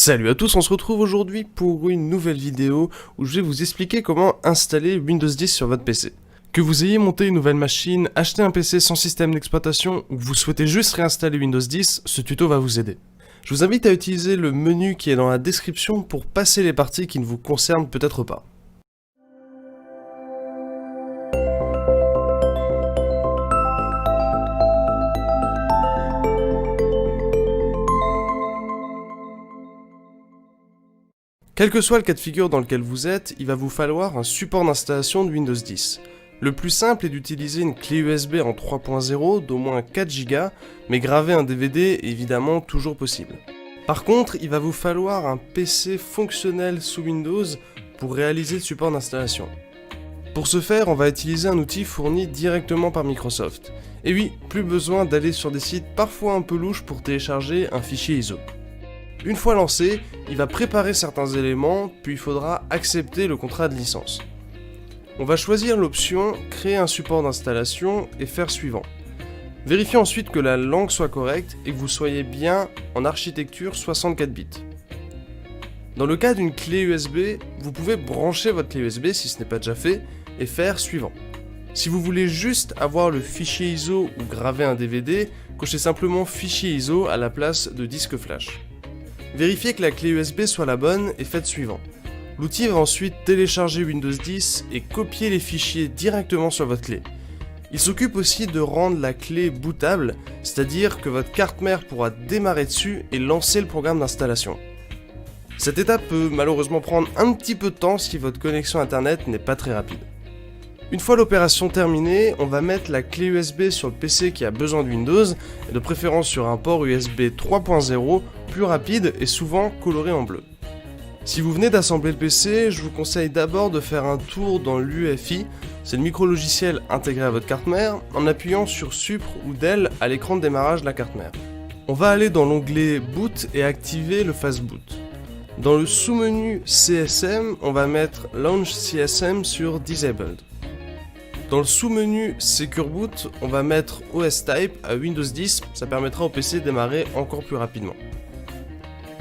Salut à tous, on se retrouve aujourd'hui pour une nouvelle vidéo où je vais vous expliquer comment installer Windows 10 sur votre PC. Que vous ayez monté une nouvelle machine, acheté un PC sans système d'exploitation ou que vous souhaitez juste réinstaller Windows 10, ce tuto va vous aider. Je vous invite à utiliser le menu qui est dans la description pour passer les parties qui ne vous concernent peut-être pas. Quel que soit le cas de figure dans lequel vous êtes, il va vous falloir un support d'installation de Windows 10. Le plus simple est d'utiliser une clé USB en 3.0 d'au moins 4 Go, mais graver un DVD est évidemment toujours possible. Par contre, il va vous falloir un PC fonctionnel sous Windows pour réaliser le support d'installation. Pour ce faire, on va utiliser un outil fourni directement par Microsoft. Et oui, plus besoin d'aller sur des sites parfois un peu louches pour télécharger un fichier ISO. Une fois lancé, il va préparer certains éléments, puis il faudra accepter le contrat de licence. On va choisir l'option « Créer un support d'installation » et faire suivant. Vérifiez ensuite que la langue soit correcte et que vous soyez bien en architecture 64 bits. Dans le cas d'une clé USB, vous pouvez brancher votre clé USB si ce n'est pas déjà fait et faire suivant. Si vous voulez juste avoir le fichier ISO ou graver un DVD, cochez simplement fichier ISO à la place de disque flash. Vérifiez que la clé USB soit la bonne et faites suivant. L'outil va ensuite télécharger Windows 10 et copier les fichiers directement sur votre clé. Il s'occupe aussi de rendre la clé bootable, c'est-à-dire que votre carte mère pourra démarrer dessus et lancer le programme d'installation. Cette étape peut malheureusement prendre un petit peu de temps si votre connexion internet n'est pas très rapide. Une fois l'opération terminée, on va mettre la clé USB sur le PC qui a besoin de Windows, et de préférence sur un port USB 3.0 plus rapide et souvent coloré en bleu. Si vous venez d'assembler le PC, je vous conseille d'abord de faire un tour dans l'UEFI, c'est le micro-logiciel intégré à votre carte mère, en appuyant sur Supr ou Del à l'écran de démarrage de la carte mère. On va aller dans l'onglet Boot et activer le Fast Boot. Dans le sous-menu CSM, on va mettre Launch CSM sur Disabled. Dans le sous-menu Secure Boot, on va mettre OS Type à Windows 10, ça permettra au PC de démarrer encore plus rapidement.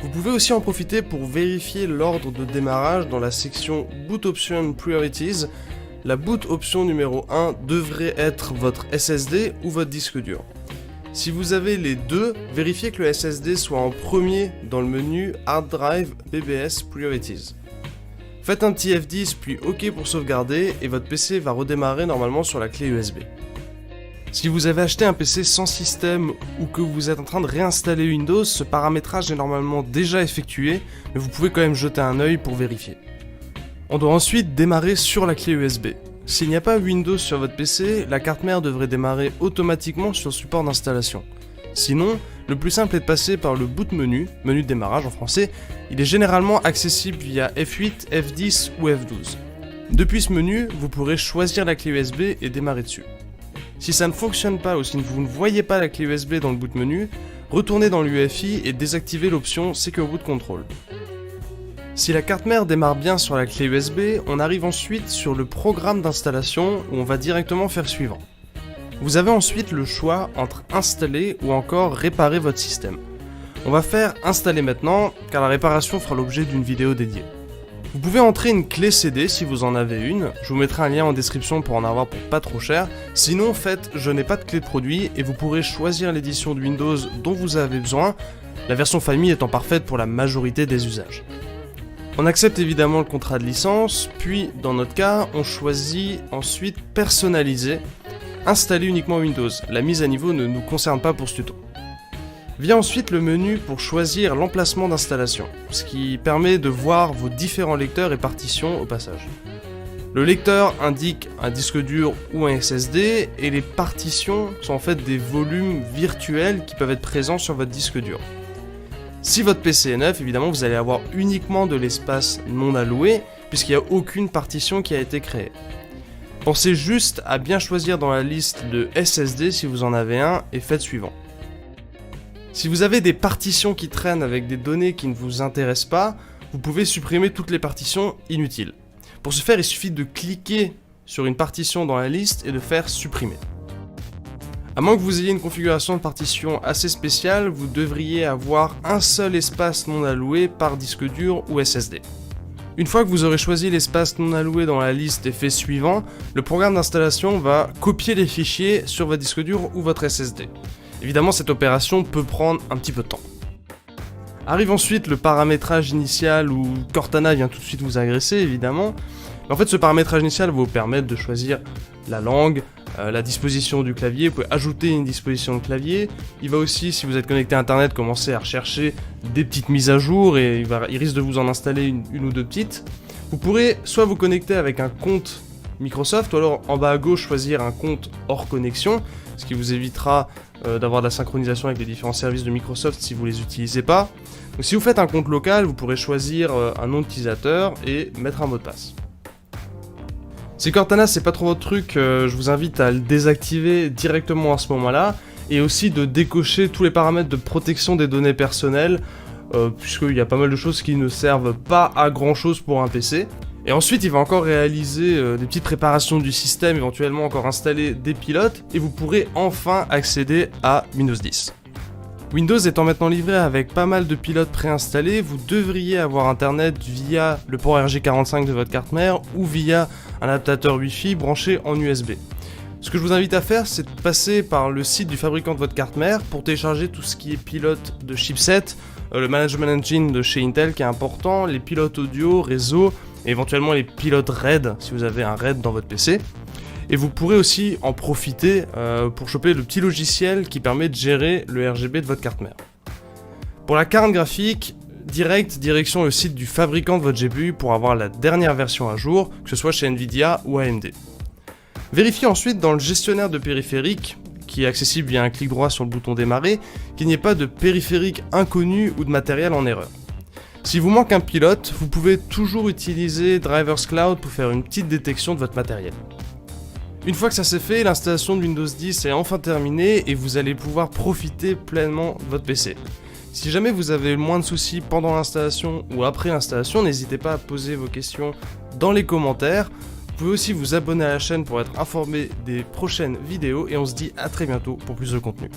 Vous pouvez aussi en profiter pour vérifier l'ordre de démarrage dans la section Boot Option Priorities. La boot option numéro 1 devrait être votre SSD ou votre disque dur. Si vous avez les deux, vérifiez que le SSD soit en premier dans le menu Hard Drive BBS Priorities. Faites un petit F10 puis OK pour sauvegarder et votre PC va redémarrer normalement sur la clé USB. Si vous avez acheté un PC sans système ou que vous êtes en train de réinstaller Windows, ce paramétrage est normalement déjà effectué, mais vous pouvez quand même jeter un œil pour vérifier. On doit ensuite démarrer sur la clé USB. S'il n'y a pas Windows sur votre PC, la carte mère devrait démarrer automatiquement sur le support d'installation. Sinon, le plus simple est de passer par le boot menu de démarrage en français. Il est généralement accessible via F8, F10 ou F12. Depuis ce menu, vous pourrez choisir la clé USB et démarrer dessus. Si ça ne fonctionne pas ou si vous ne voyez pas la clé USB dans le boot menu, retournez dans l'UEFI et désactivez l'option Secure Boot Control. Si la carte mère démarre bien sur la clé USB, on arrive ensuite sur le programme d'installation où on va directement faire suivant. Vous avez ensuite le choix entre installer ou encore réparer votre système. On va faire installer maintenant, car la réparation fera l'objet d'une vidéo dédiée. Vous pouvez entrer une clé CD si vous en avez une, je vous mettrai un lien en description pour en avoir pour pas trop cher. Sinon faites je n'ai pas de clé de produit et vous pourrez choisir l'édition de Windows dont vous avez besoin, la version famille étant parfaite pour la majorité des usages. On accepte évidemment le contrat de licence, puis dans notre cas, on choisit ensuite personnaliser, installer uniquement Windows. La mise à niveau ne nous concerne pas pour ce tuto. Vient ensuite le menu pour choisir l'emplacement d'installation, ce qui permet de voir vos différents lecteurs et partitions au passage. Le lecteur indique un disque dur ou un SSD, et les partitions sont en fait des volumes virtuels qui peuvent être présents sur votre disque dur. Si votre PC est neuf, évidemment vous allez avoir uniquement de l'espace non alloué, puisqu'il n'y a aucune partition qui a été créée. Pensez juste à bien choisir dans la liste de SSD si vous en avez un, et faites suivant. Si vous avez des partitions qui traînent avec des données qui ne vous intéressent pas, vous pouvez supprimer toutes les partitions inutiles. Pour ce faire, il suffit de cliquer sur une partition dans la liste et de faire supprimer. À moins que vous ayez une configuration de partition assez spéciale, vous devriez avoir un seul espace non alloué par disque dur ou SSD. Une fois que vous aurez choisi l'espace non alloué dans la liste des faits suivants, le programme d'installation va copier les fichiers sur votre disque dur ou votre SSD. Évidemment, cette opération peut prendre un petit peu de temps. Arrive ensuite le paramétrage initial où Cortana vient tout de suite vous agresser, évidemment. Mais en fait, ce paramétrage initial va vous permettre de choisir la langue, la disposition du clavier, vous pouvez ajouter une disposition de clavier. Il va aussi, si vous êtes connecté à internet, commencer à rechercher des petites mises à jour et il risque de vous en installer une ou deux petites. Vous pourrez soit vous connecter avec un compte Microsoft, ou alors en bas à gauche choisir un compte hors connexion, ce qui vous évitera d'avoir de la synchronisation avec les différents services de Microsoft si vous les utilisez pas. Donc si vous faites un compte local, vous pourrez choisir un nom d'utilisateur et mettre un mot de passe. Si Cortana c'est pas trop votre truc, je vous invite à le désactiver directement à ce moment-là, et aussi de décocher tous les paramètres de protection des données personnelles, puisqu'il y a pas mal de choses qui ne servent pas à grand chose pour un PC. Et ensuite il va encore réaliser des petites préparations du système, éventuellement encore installer des pilotes, et vous pourrez enfin accéder à Windows 10. Windows étant maintenant livré avec pas mal de pilotes préinstallés, vous devriez avoir internet via le port RJ45 de votre carte mère ou via un adaptateur Wi-Fi branché en USB. Ce que je vous invite à faire, c'est de passer par le site du fabricant de votre carte mère pour télécharger tout ce qui est pilote de chipset, le management engine de chez Intel qui est important, les pilotes audio, réseau, et éventuellement les pilotes RAID si vous avez un RAID dans votre PC. Et vous pourrez aussi en profiter pour choper le petit logiciel qui permet de gérer le RGB de votre carte mère. Pour la carte graphique, direction le site du fabricant de votre GPU pour avoir la dernière version à jour, que ce soit chez Nvidia ou AMD. Vérifiez ensuite dans le gestionnaire de périphériques, qui est accessible via un clic droit sur le bouton démarrer, qu'il n'y ait pas de périphérique inconnu ou de matériel en erreur. Si vous manque un pilote, vous pouvez toujours utiliser Drivers Cloud pour faire une petite détection de votre matériel. Une fois que ça c'est fait, l'installation de Windows 10 est enfin terminée et vous allez pouvoir profiter pleinement de votre PC. Si jamais vous avez le moins de soucis pendant l'installation ou après l'installation, n'hésitez pas à poser vos questions dans les commentaires. Vous pouvez aussi vous abonner à la chaîne pour être informé des prochaines vidéos et on se dit à très bientôt pour plus de contenu.